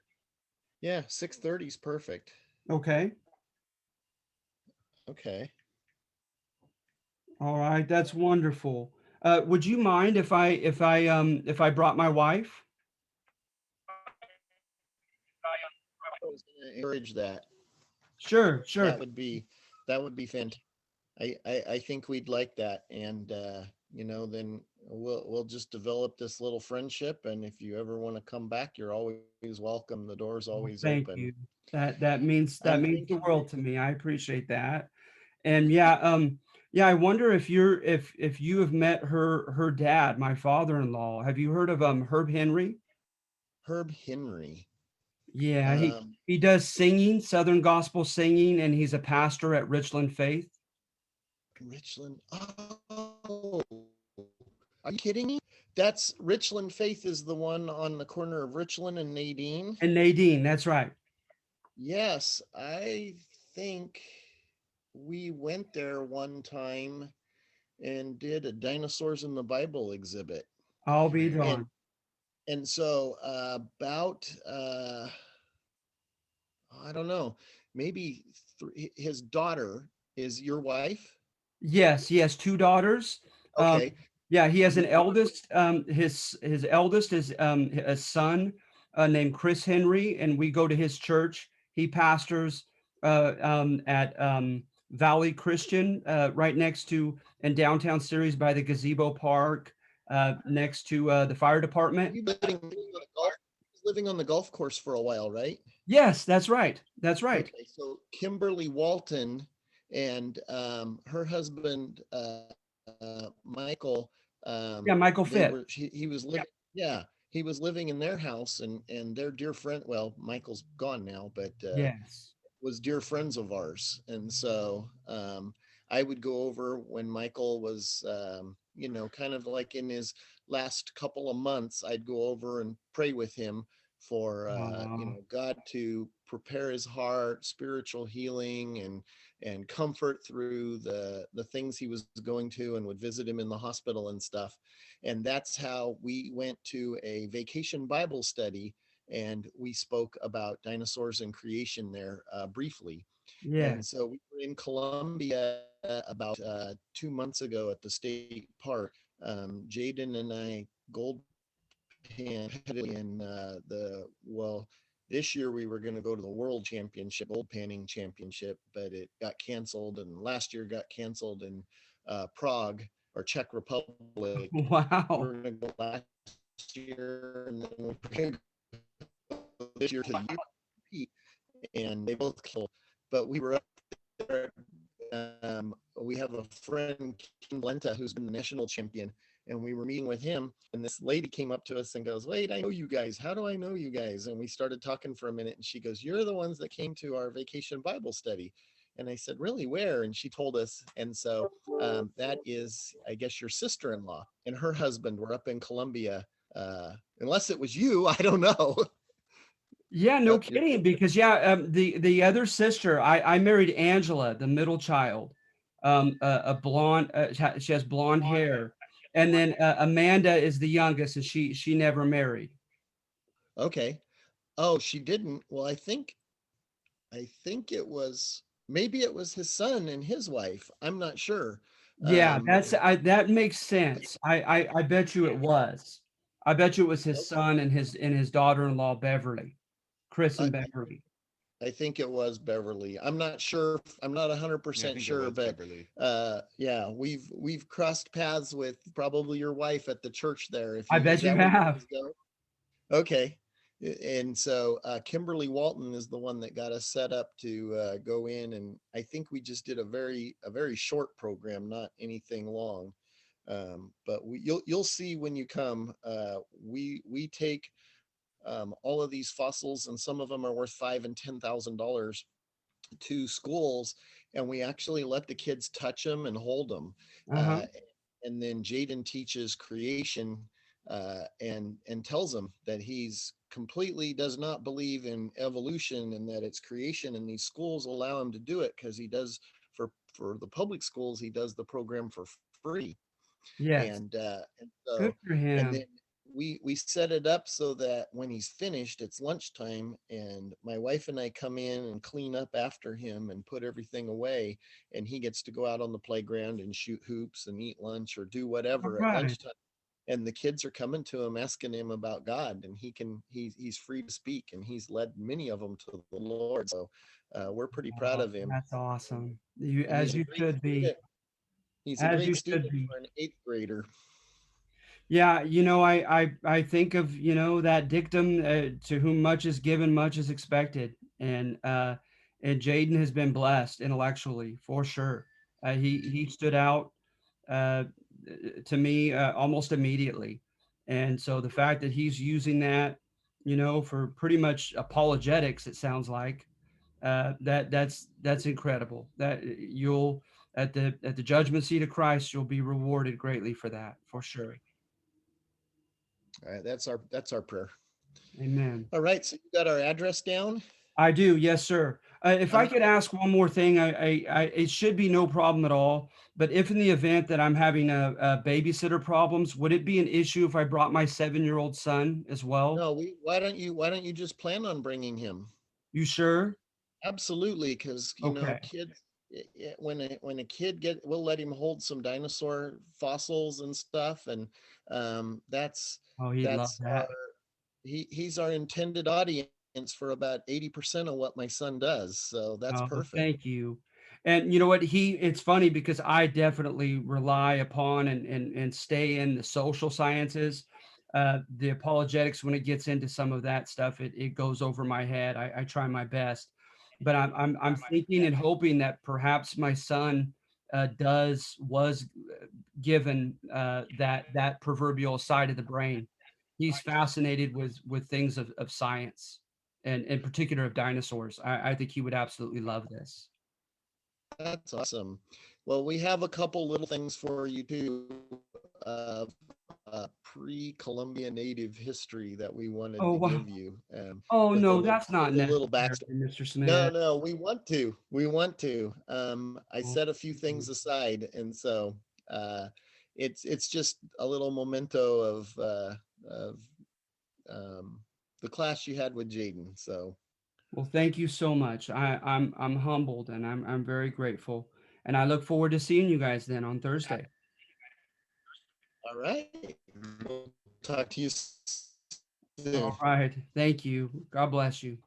yeah, 6:30 is perfect. Okay. Okay. All right. That's wonderful. Would you mind if I brought my wife? I was gonna encourage that. Sure, That sure. would be that would be fantastic. I think we'd like that. And then we'll just develop this little friendship. And if you ever want to come back, you're always welcome. The door's Well, always thank open. you. That I'm means the thinking, world to me. I appreciate that. And yeah, I wonder if you have met her dad, my father-in-law. Have you heard of Herb Henry? Herb Henry. Yeah, Um, he does singing, Southern gospel singing, and he's a pastor at Richland Faith. Richland. Oh, are you kidding me? That's Richland Faith is the one on the corner of Richland and Nadine. And Nadine, that's right. Yes, I think we went there one time and did a dinosaurs in the Bible exhibit. I'll be And darned. so about I don't know, maybe his daughter is your wife. Yes, he has two daughters. Um, Okay. yeah, he has an We eldest. His eldest is a son named Chris Henry, and we go to his church. He pastors at Valley Christian, right next to in downtown Ceres by the gazebo park, next to the fire department. you living on the golf course for a while, right? Yes, that's right. That's right. Okay, so Kimberly Walton and her husband Michael, Yeah, Michael they Fit. were he was living, yeah, he was living in their house, and their dear friend, well, Michael's gone now, but Yes. was dear friends of ours. And so I would go over when Michael was, kind of like in his last couple of months. I'd go over and pray with him for, Aw. God to prepare his heart, spiritual healing, and comfort through the things he was going to, and would visit him in the hospital and stuff. And that's how we went to a vacation Bible study, and we spoke about dinosaurs and creation there briefly. Yeah. And so we were in Columbia about 2 months ago at the state park. Jaden and I gold pan in this year we were going to go to the world championship, gold panning championship, but it got canceled. And last year got canceled in Prague, or Czech Republic. We Wow. were going to go last year, and then we were going to go this year to the UP, and they both killed. But we were up there. We have a friend, Kim Lenta, who's been the national champion, and we were meeting with him. And this lady came up to us and goes, "Wait, I know you guys. How do I know you guys?" And we started talking for a minute, and she goes, "You're the ones that came to our vacation Bible study." And I said, "Really? Where?" And she told us. And so that is, I guess, your sister-in-law and her husband were up in Columbia. Unless it was you, I don't know. Yeah, no But you're kidding. Because yeah, the other sister, I married Angela, the middle child, a blonde. She has blonde hair, and then Amanda is the youngest, and she never married. okay. Oh, she didn't. Well, I think it was, maybe it was his son and his wife. I'm not sure. Yeah, But that makes sense. I bet you it was. I bet you it was his okay, son and his daughter-in-law Beverly, Chris I, and Beverly. I think it was Beverly. I'm not sure. I'm not Yeah, I 100% think it sure, was but Beverly. yeah, we've crossed paths with probably your wife at the church there. If I you, is bet you that where you have. guys go? Okay. And so Kimberly Walton is the one that got us set up to go in, and I think we just did a very short program, not anything long. But you'll see when you come. We take all of these fossils, and some of them are worth $5,000 and $10,000 to schools, and we actually let the kids touch them and hold them. Uh-huh. And then Jaden teaches creation, and tells them that he's completely does not believe in evolution and that it's creation, and these schools allow him to do it because he does for the public schools, he does the program for free. Yes. And Good so, for and then him. we set it up so that when he's finished, it's lunchtime, and my wife and I come in and clean up after him and put everything away, and he gets to go out on the playground and shoot hoops and eat lunch or do All whatever at right. lunchtime. And the kids are coming to him asking him about God, and he's free to speak, and he's led many of them to the Lord. So we're pretty proud Oh, of him, that's awesome. You, and as he's a you great should be. student. He's a As great you should student be. for an eighth grader. Yeah, I think of, that dictum, to whom much is given, much is expected. And Jaden has been blessed intellectually for sure. He stood out uh, to me almost immediately. And so the fact that he's using that, for pretty much apologetics, it sounds like, that's incredible. That you'll at the judgment seat of Christ, you'll be rewarded greatly for that, for sure. All right, that's our prayer. Amen. All right, so you got our address down? I do, yes, sir. If All I right. could ask one more thing, it should be no problem at all. But if in the event that I'm having a babysitter problems, would it be an issue if I brought my 7-year-old son as well? No, why don't you just plan on bringing him? You sure? Absolutely, because Okay. kids, when a kid we'll let him hold some dinosaur fossils and stuff, and that's Oh, he'd love that's our that. he's our intended audience for about 80% of what my son does. So that's Oh, perfect. thank you. And you know what? It's funny because I definitely rely upon and stay in the social sciences. The apologetics, when it gets into some of that stuff, it goes over my head. I try my best, but I'm thinking and hoping that perhaps my son was given that proverbial side of the brain. He's fascinated with things of science, and in particular of dinosaurs. I think he would absolutely love this. That's awesome. Well, we have a couple little things for you too. Uh, Pre-Columbian native history that we wanted Oh, to wow. give you, Oh, with a no, little that's not with a little necessary, backstory. Mr. No, Smith. no, we want to. We want to. I Oh, set a few things aside, and so uh, it's just a little memento of um, the class you had with Jaden. So, well, thank you so much. I'm humbled and I'm very grateful. And I look forward to seeing you guys then on Thursday. all right, we'll talk to you soon. All right. Thank you. God bless you.